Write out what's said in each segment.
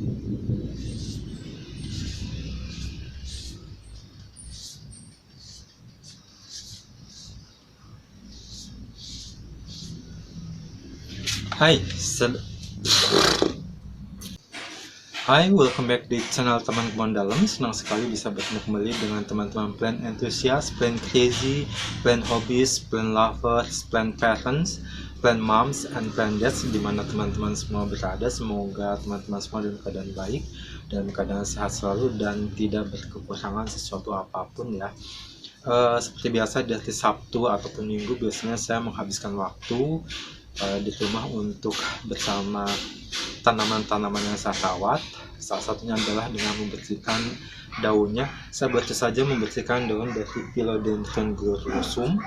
Hai, Hai, welcome back di channel teman kebun dalam. Senang sekali bisa bertemu kembali dengan teman-teman plant enthusiast, plant crazy, plant hobbies, plant lovers, plant parents, plant moms, and plant dads, dimana teman-teman semua berada. Semoga teman-teman semua dalam keadaan baik, dalam keadaan sehat selalu, dan tidak berkekurangan sesuatu apapun ya. Seperti biasa di hari Sabtu ataupun Minggu biasanya saya menghabiskan waktu di rumah untuk bersama tanaman-tanaman yang saya rawat. Salah satunya adalah dengan membersihkan daunnya. Saya baru saja membersihkan daun dari Philodendron gloriosum.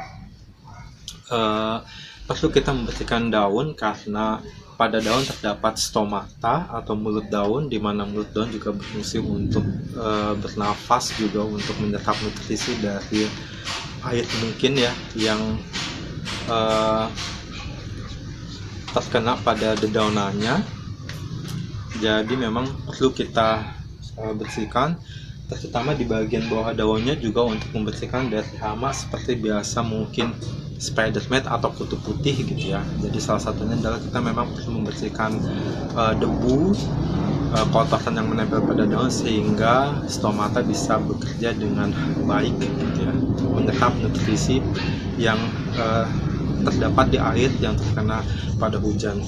Perlu kita membersihkan daun karena pada daun terdapat stomata atau mulut daun, di mana mulut daun juga berfungsi untuk bernafas, juga untuk menyerap nutrisi dari air mungkin ya yang terkena pada dedaunannya. Jadi memang perlu kita bersihkan, terutama di bagian bawah daunnya, juga untuk membersihkan dari hama seperti biasa mungkin spider mite atau kutu putih gitu ya. Jadi salah satunya adalah kita memang perlu membersihkan debu, kotoran yang menempel pada daun, sehingga stomata bisa bekerja dengan baik gitu ya, menyerap nutrisi yang terdapat di air yang terkena pada hujan.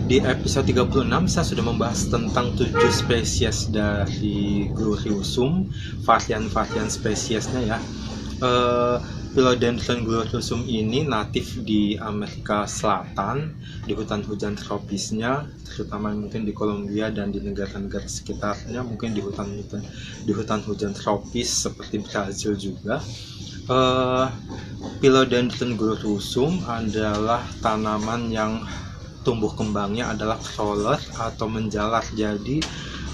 Di episode 36 saya sudah membahas tentang 7 spesies dari gloriosum, varian-varian spesiesnya ya. Philodendron gloriosum ini natif di Amerika Selatan, di hutan hujan tropisnya, terutama mungkin di Kolombia dan di negara-negara sekitarnya, mungkin di hutan hujan tropis seperti Brazil juga. Philodendron gloriosum adalah tanaman yang tumbuh kembangnya adalah crawler atau menjalar. Jadi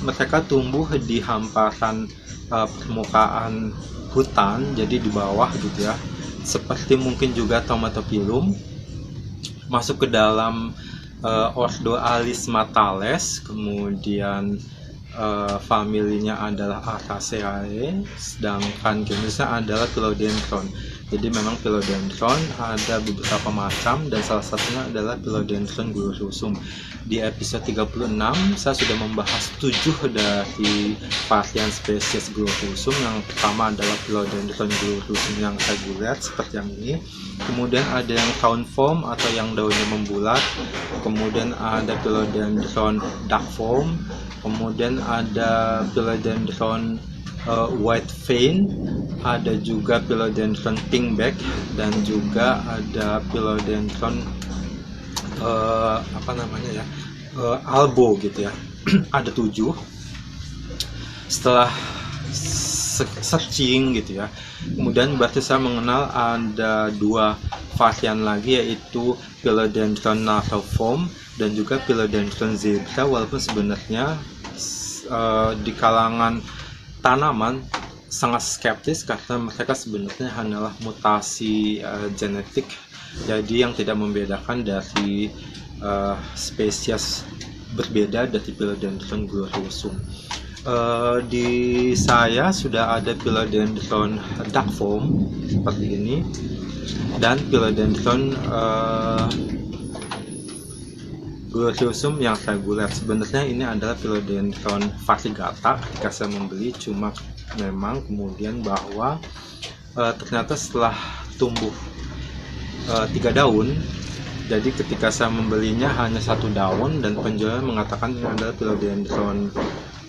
mereka tumbuh di hamparan permukaan hutan, jadi di bawah gitu ya, seperti mungkin juga Tomatophyllum, masuk ke dalam ordo Alismatales, kemudian familinya adalah Acaceae, sedangkan genusnya adalah Philodendron. Jadi memang Philodendron ada beberapa macam, dan salah satunya adalah Philodendron gloriosum. Di episode 36 saya sudah membahas 7 dari varian spesies gloriosum. Yang pertama adalah Philodendron gloriosum yang reguler seperti yang ini. Kemudian ada yang coniform atau yang daunnya membulat. Kemudian ada Philodendron duckform. Kemudian ada Philodendron white vein, ada juga Philodendron pinkback, dan juga ada Philodendron albo gitu ya. Ada 7. Setelah searching gitu ya, kemudian berarti saya mengenal ada 2 varian lagi, yaitu Philodendron nataform dan juga Philodendron zebra. Walaupun sebenarnya di kalangan tanaman sangat skeptis karena mereka sebenarnya hanyalah mutasi genetik, jadi yang tidak membedakan dari spesies berbeda dari Philodendron gloriosum. Di saya sudah ada Philodendron duckform seperti ini, dan Philodendron gloriosum yang reguler. Sebenarnya ini adalah Philodendron variegata ketika saya membeli, cuma memang kemudian bahwa ternyata setelah tumbuh 3 daun, jadi ketika saya membelinya hanya 1 daun, dan penjual mengatakan ini adalah Philodendron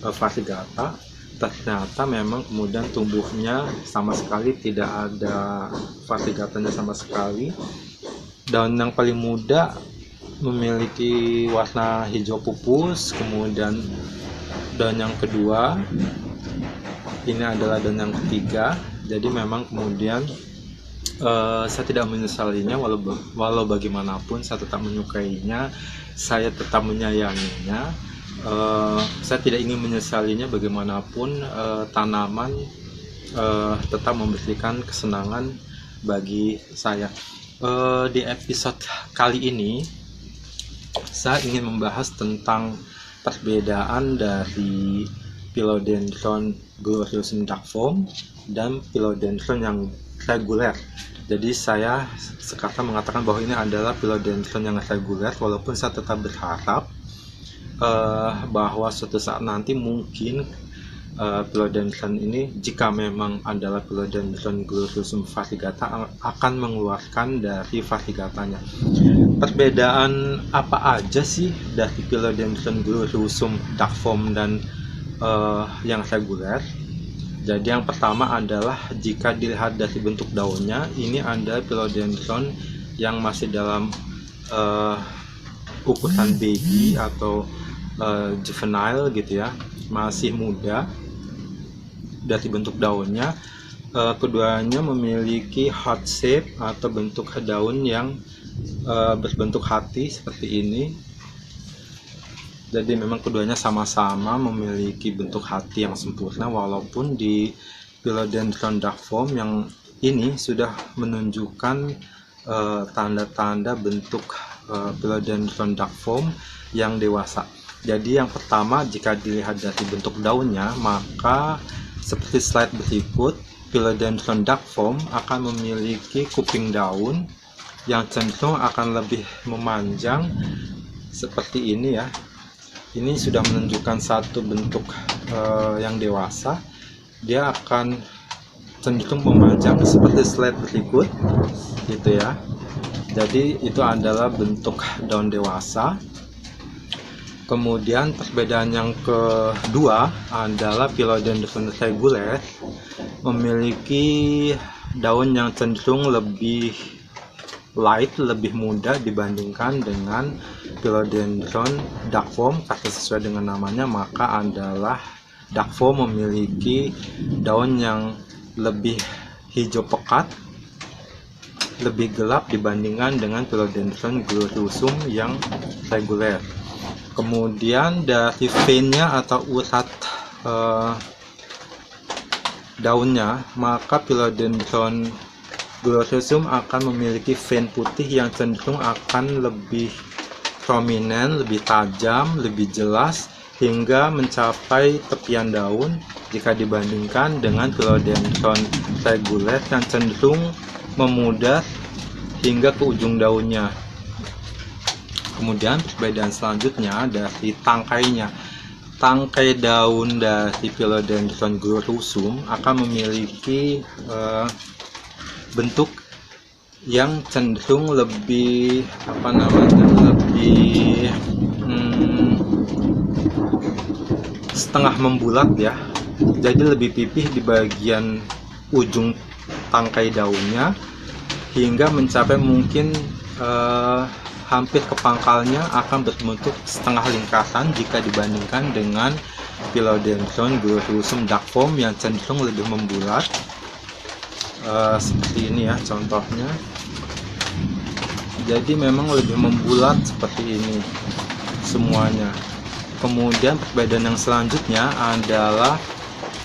variegata. Ternyata memang kemudian tumbuhnya sama sekali tidak ada variegatanya sama sekali. Daun yang paling muda memiliki warna hijau pupus, kemudian daun yang kedua ini adalah daun yang ketiga. Jadi memang kemudian saya tidak menyesalinya, walau bagaimanapun saya tetap menyukainya, saya tetap menyayanginya. Saya tidak ingin menyesalinya, bagaimanapun tanaman tetap memberikan kesenangan bagi saya. Di episode kali ini saya ingin membahas tentang perbedaan dari Philodendron gloriosum duckform dan Philodendron yang reguler. Jadi saya sekarang mengatakan bahwa ini adalah Philodendron yang reguler, walaupun saya tetap berharap bahwa suatu saat nanti mungkin Philodendron ini, jika memang adalah Philodendron gloriosum variegata, akan mengeluarkan dari variegatanya. Perbedaan apa aja sih dari Philodendron gloriosum duckform dan yang reguler? Jadi yang pertama adalah jika dilihat dari bentuk daunnya, ini ada Philodendron yang masih dalam ukuran baby atau juvenile gitu ya, masih muda. Dari bentuk daunnya, keduanya memiliki heart shape atau bentuk daun yang berbentuk hati seperti ini. Jadi memang keduanya sama-sama memiliki bentuk hati yang sempurna, walaupun di Philodendron duckform yang ini sudah menunjukkan tanda-tanda bentuk Philodendron duckform yang dewasa. Jadi yang pertama, jika dilihat dari bentuk daunnya, maka seperti slide berikut, Philodendron duckform akan memiliki kuping daun yang cenderung akan lebih memanjang seperti ini ya. Ini sudah menunjukkan satu bentuk yang dewasa. Dia akan cenderung memanjang seperti slide berikut gitu ya. Jadi itu adalah bentuk daun dewasa. Kemudian perbedaan yang kedua adalah Philodendron reguler memiliki daun yang cenderung lebih light, lebih muda dibandingkan dengan Philodendron duckform. Karena sesuai dengan namanya, maka adalah duckform memiliki daun yang lebih hijau pekat, lebih gelap dibandingkan dengan Philodendron gloriosum yang reguler. Kemudian dari veinnya atau urat daunnya, maka Philodendron gloriosum akan memiliki vein putih yang cenderung akan lebih prominent, lebih tajam, lebih jelas hingga mencapai tepian daun jika dibandingkan dengan Philodendron reguler yang cenderung memudar hingga ke ujung daunnya. Kemudian perbedaan selanjutnya dari tangkainya. Tangkai daun dari Philodendron gloriosum akan memiliki bentuk yang cenderung lebih lebih setengah membulat ya. Jadi lebih pipih di bagian ujung tangkai daunnya hingga mencapai mungkin hampir ke pangkalnya akan berbentuk setengah lingkaran jika dibandingkan dengan Philodendron gloriosum duckform yang cenderung lebih membulat. Seperti ini ya contohnya. Jadi memang lebih membulat seperti ini semuanya. Kemudian perbedaan yang selanjutnya adalah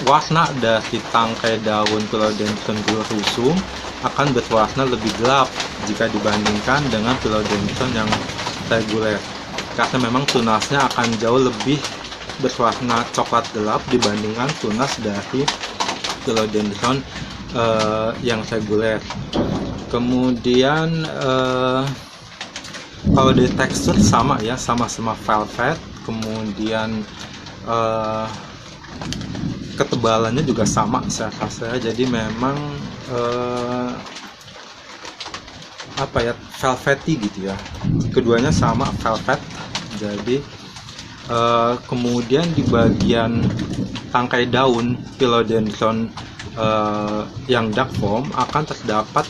warna dari tangkai daun Philodendron gloriosum akan berwarna lebih gelap jika dibandingkan dengan Philodendron yang reguler, karena memang tunasnya akan jauh lebih berwarna coklat gelap dibandingkan tunas dari Philodendron yang reguler. Kemudian kalau dari tekstur sama ya, sama-sama velvet. Kemudian ketebalannya juga sama saya rasa. Jadi memang velvety gitu ya. Keduanya sama velvet. Jadi kemudian di bagian tangkai daun Philodendron yang duckform akan terdapat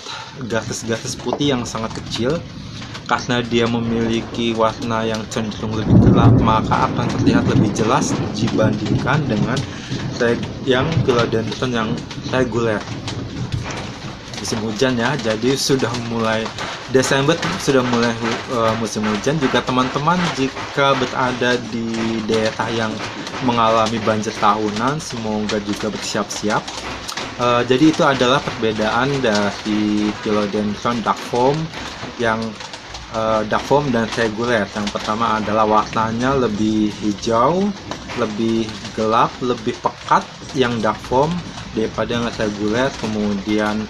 garis-garis putih yang sangat kecil. Karena dia memiliki warna yang cenderung lebih gelap, maka akan terlihat lebih jelas dibandingkan dengan yang Philodendron yang reguler. Musim hujan ya, jadi sudah mulai Desember, sudah mulai musim hujan. Juga teman-teman jika berada di daerah yang mengalami banjir tahunan, semoga juga bersiap-siap. Jadi itu adalah perbedaan dari Philodendron duckform yang dark foam dan reguler. Yang pertama adalah warnanya lebih hijau, lebih gelap, lebih pekat yang dark foam daripada yang reguler. Kemudian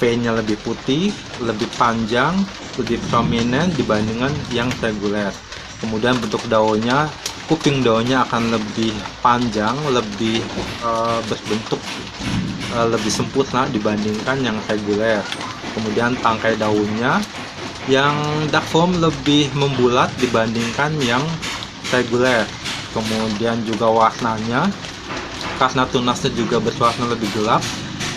V-nya lebih putih, lebih panjang, lebih prominent dibandingkan yang reguler. Kemudian bentuk daunnya, kuping daunnya akan lebih panjang, lebih berbentuk lebih sempurna dibandingkan yang reguler. Kemudian tangkai daunnya yang dark foam lebih membulat dibandingkan yang reguler. Kemudian juga warnanya, karena tunasnya juga berwarna lebih gelap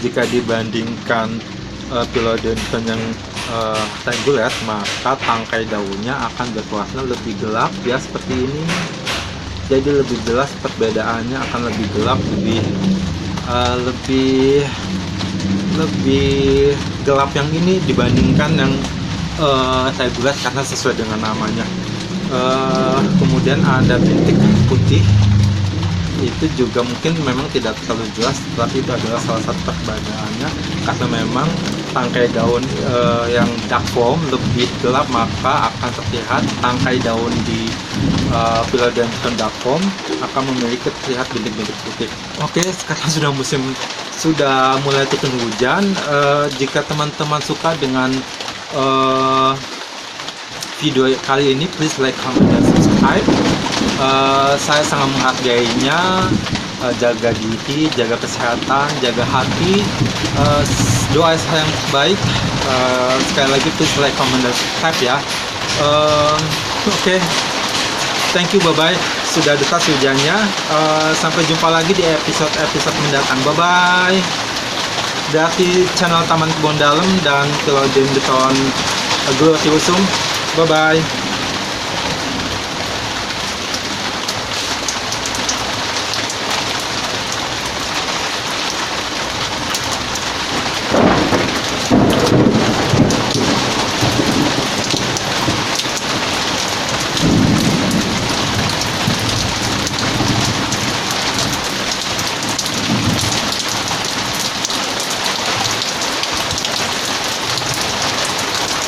jika dibandingkan Philodendron yang reguler, maka tangkai daunnya akan berwarna lebih gelap ya, seperti ini. Jadi lebih jelas perbedaannya, akan lebih gelap, lebih gelap yang ini dibandingkan yang reguler karena sesuai dengan namanya. Kemudian ada bintik putih, itu juga mungkin memang tidak terlalu jelas, tapi itu adalah salah satu perbedaannya, karena memang tangkai daun yang dark foam lebih gelap, maka akan terlihat tangkai daun di Philodendron dark foam akan memiliki terlihat bintik-bintik putih. Oke, sekarang sudah mulai turun hujan. Jika teman-teman suka dengan video kali ini, please like, comment, dan subscribe. Saya sangat menghargainya. Jaga diri, jaga kesehatan, jaga hati, doa saya yang baik. Sekali lagi please like, comment, dan subscribe ya. Oke. Thank you, bye bye. Sudah dekat hujannya. Sampai jumpa lagi di episode mendatang. Bye bye. Dari channel Taman Kebun Dalem dan Philodendron gloriosum. Bye bye.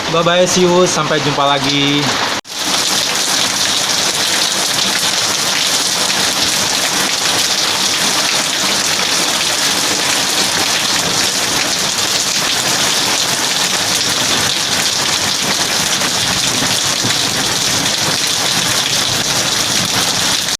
Bye bye, see you, sampai jumpa lagi.